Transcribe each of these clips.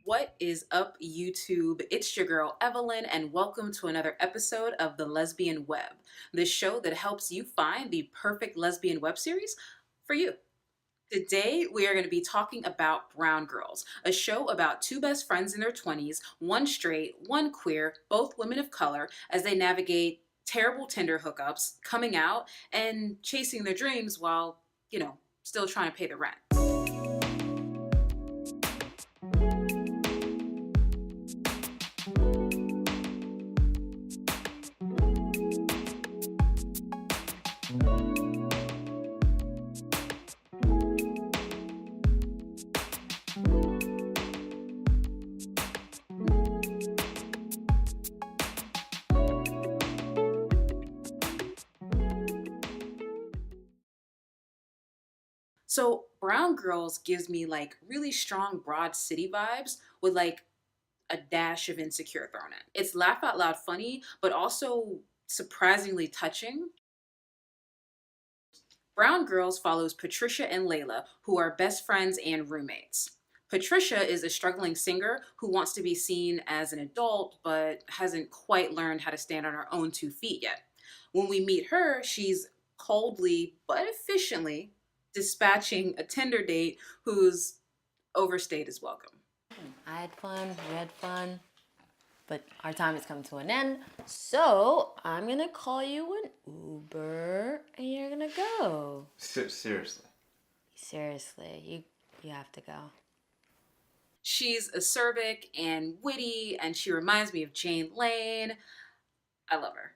What is up, YouTube? It's your girl, Evelyn, and welcome to another episode of The Lesbian Web, the show that helps you find the perfect lesbian web series for you. Today, we are going to be talking about Brown Girls, a show about two best friends in their 20s, one straight, one queer, both women of color, as they navigate terrible Tinder hookups, coming out, and chasing their dreams while, still trying to pay the rent. So Brown Girls gives me like really strong Broad City vibes with like a dash of Insecure thrown in. It's laugh out loud funny, but also surprisingly touching. Brown Girls follows Patricia and Layla, who are best friends and roommates. Patricia is a struggling singer who wants to be seen as an adult, but hasn't quite learned how to stand on her own 2 feet yet. When we meet her, she's coldly but efficiently dispatching a Tinder date who's overstayed his welcome. I had fun, you had fun, but our time has come to an end. So I'm gonna call you an Uber and you're gonna go. Seriously. Seriously, you have to go. She's acerbic and witty, and she reminds me of Jane Lane. I love her.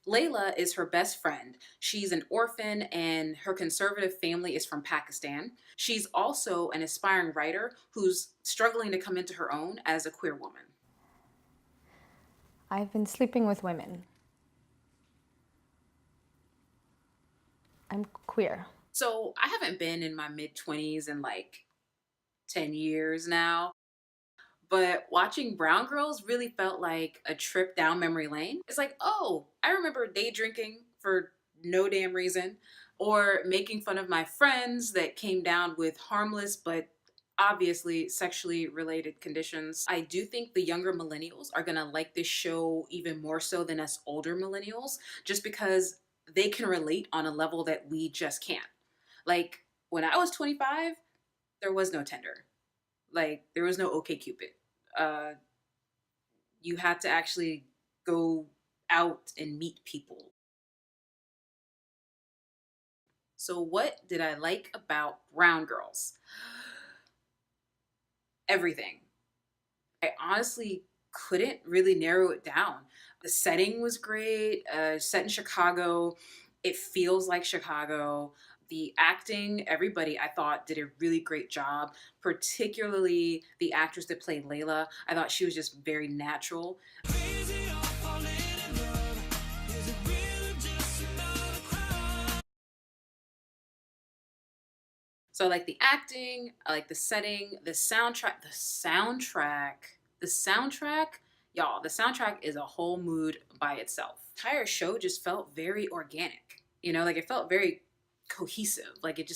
Layla is her best friend. She's an orphan and her conservative family is from Pakistan. She's also an aspiring writer who's struggling to come into her own as a queer woman. I've been sleeping with women. I'm queer. So I haven't been in my mid-20s in like 10 years now. But watching Brown Girls really felt like a trip down memory lane. It's like, oh, I remember day drinking for no damn reason, or making fun of my friends that came down with harmless but obviously sexually related conditions. I do think the younger millennials are gonna like this show even more so than us older millennials, just because they can relate on a level that we just can't. Like, when I was 25, there was no Tinder. Like, there was no OkCupid. You had to actually go out and meet people. So what did I like about Brown Girls? Everything. I honestly couldn't really narrow it down. The setting was great, set in Chicago. It feels like Chicago. The acting, everybody I thought did a really great job, particularly the actress that played Layla. I thought she was just very natural. So I like the acting, I like the setting, the soundtrack, y'all, the soundtrack is a whole mood by itself. The entire show just felt very organic, like it felt very cohesive. Like it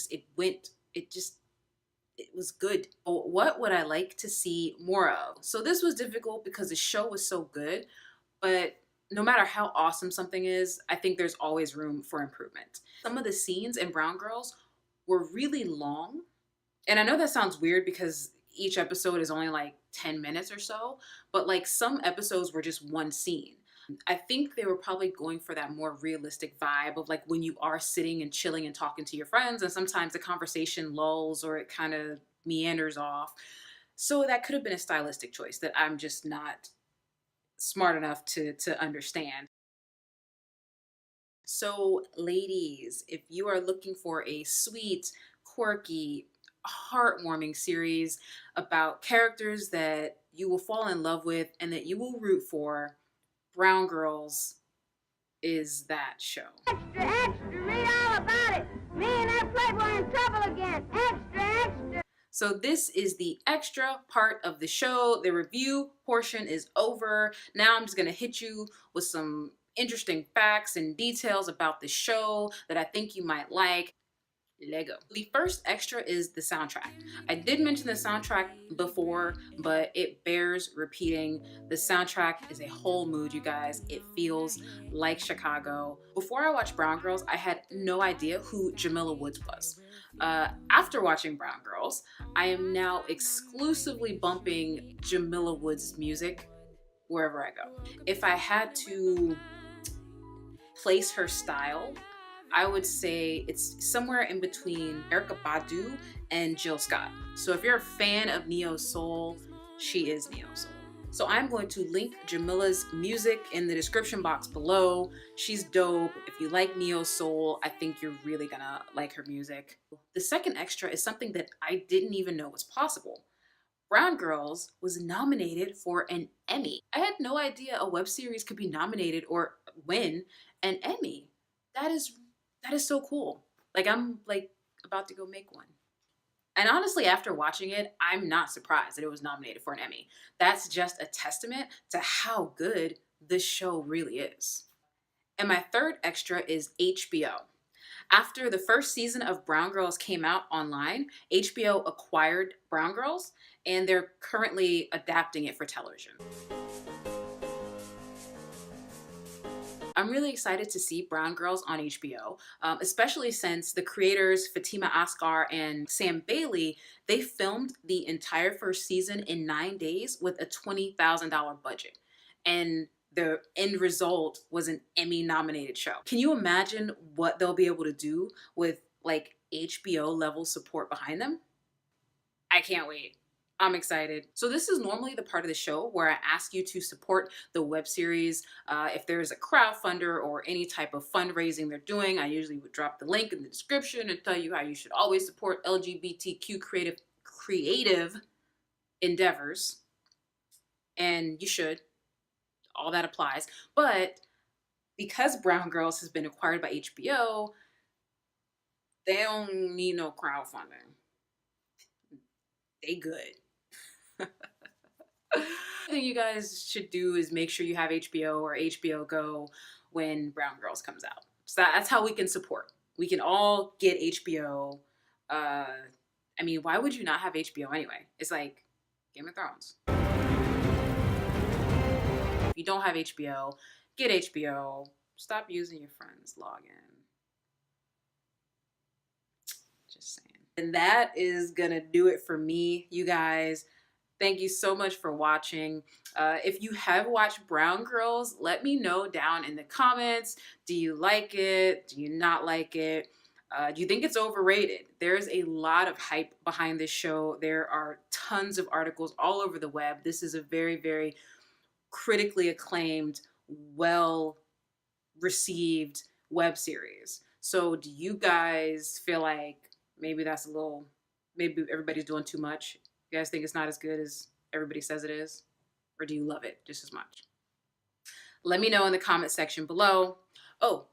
was good. What would I like to see more of? So this was difficult because the show was so good, but no matter how awesome something is, I think there's always room for improvement. Some of the scenes in Brown Girls were really long. And I know that sounds weird because each episode is only like 10 minutes or so, but like some episodes were just one scene. I think they were probably going for that more realistic vibe of like when you are sitting and chilling and talking to your friends, and sometimes the conversation lulls or it kind of meanders off. So that could have been a stylistic choice that I'm just not smart enough to understand. So, ladies, if you are looking for a sweet, quirky, heartwarming series about characters that you will fall in love with and that you will root for, Brown Girls is that show. Extra, extra, read all about it. Me and that playboy in trouble again. Extra, extra. So this is the extra part of the show. The review portion is over. Now I'm just gonna hit you with some interesting facts and details about the show that I think you might like. Lego. The first extra is the soundtrack. I did mention the soundtrack before, but it bears repeating. The soundtrack is a whole mood, you guys. It feels like Chicago. Before I watched Brown Girls, I had no idea who Jamila Woods was. After watching Brown Girls, I am now exclusively bumping Jamila Woods' music wherever I go. If I had to place her style, I would say it's somewhere in between Erykah Badu and Jill Scott. So if you're a fan of neo soul, she is neo soul. So I'm going to link Jamila's music in the description box below. She's dope. If you like neo soul, I think you're really gonna like her music. The second extra is something that I didn't even know was possible. Brown Girls was nominated for an Emmy. I had no idea a web series could be nominated or win an Emmy. That is so cool. Like, I'm like about to go make one. And honestly, after watching it, I'm not surprised that it was nominated for an Emmy. That's just a testament to how good this show really is. And my third extra is HBO. After the first season of Brown Girls came out online, HBO acquired Brown Girls, and they're currently adapting it for television. I'm really excited to see Brown Girls on HBO, especially since the creators Fatima Asghar and Sam Bailey, they filmed the entire first season in 9 days with a $20,000 budget. And the end result was an Emmy-nominated show. Can you imagine what they'll be able to do with like HBO level support behind them? I can't wait. I'm excited. So this is normally the part of the show where I ask you to support the web series. If there's a crowdfunder or any type of fundraising they're doing, I usually would drop the link in the description and tell you how you should always support LGBTQ creative endeavors. And you should. All that applies. But because Brown Girls has been acquired by HBO, they don't need no crowdfunding. They good. I think you guys should do is make sure you have HBO or HBO Go when Brown Girls comes out. So that's how we can support. We can all get HBO. I mean, why would you not have HBO anyway? It's like Game of Thrones. If you don't have HBO, get HBO. Stop using your friend's login. Just saying. And that is gonna do it for me, you guys. Thank you so much for watching. If you have watched Brown Girls, let me know down in the comments. Do you like it? Do you not like it? Do you think it's overrated? There's a lot of hype behind this show. There are tons of articles all over the web. This is a very, very critically acclaimed, well received web series. So do you guys feel like maybe that's a little, maybe everybody's doing too much? You guys think it's not as good as everybody says it is? Or do you love it just as much? Let me know in the comment section below. Oh,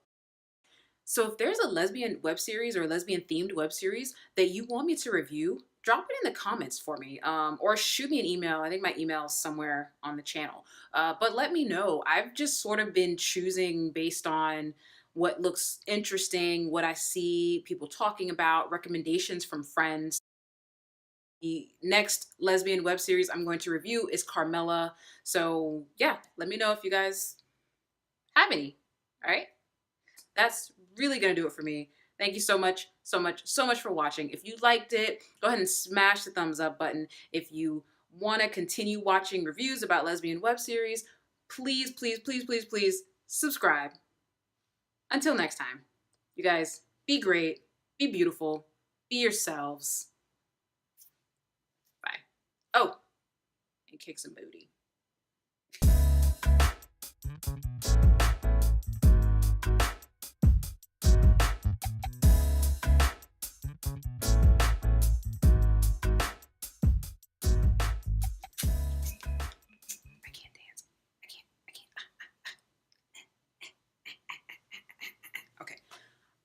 so if there's a lesbian web series or a lesbian themed web series that you want me to review, drop it in the comments for me, or shoot me an email. I think my email is somewhere on the channel. But let me know. I've just sort of been choosing based on what looks interesting, what I see people talking about, recommendations from friends. The next lesbian web series I'm going to review is Carmela. So yeah, let me know if you guys have any. All right, that's really gonna do it for me. Thank you so much, so much for watching. If you liked it, go ahead and smash the thumbs up button. If you want to continue watching reviews about lesbian web series, please, please, please, please, please subscribe. Until next time, you guys, be great, be beautiful, be yourselves. Bye. Oh, and kick some booty.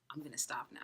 I'm gonna stop now.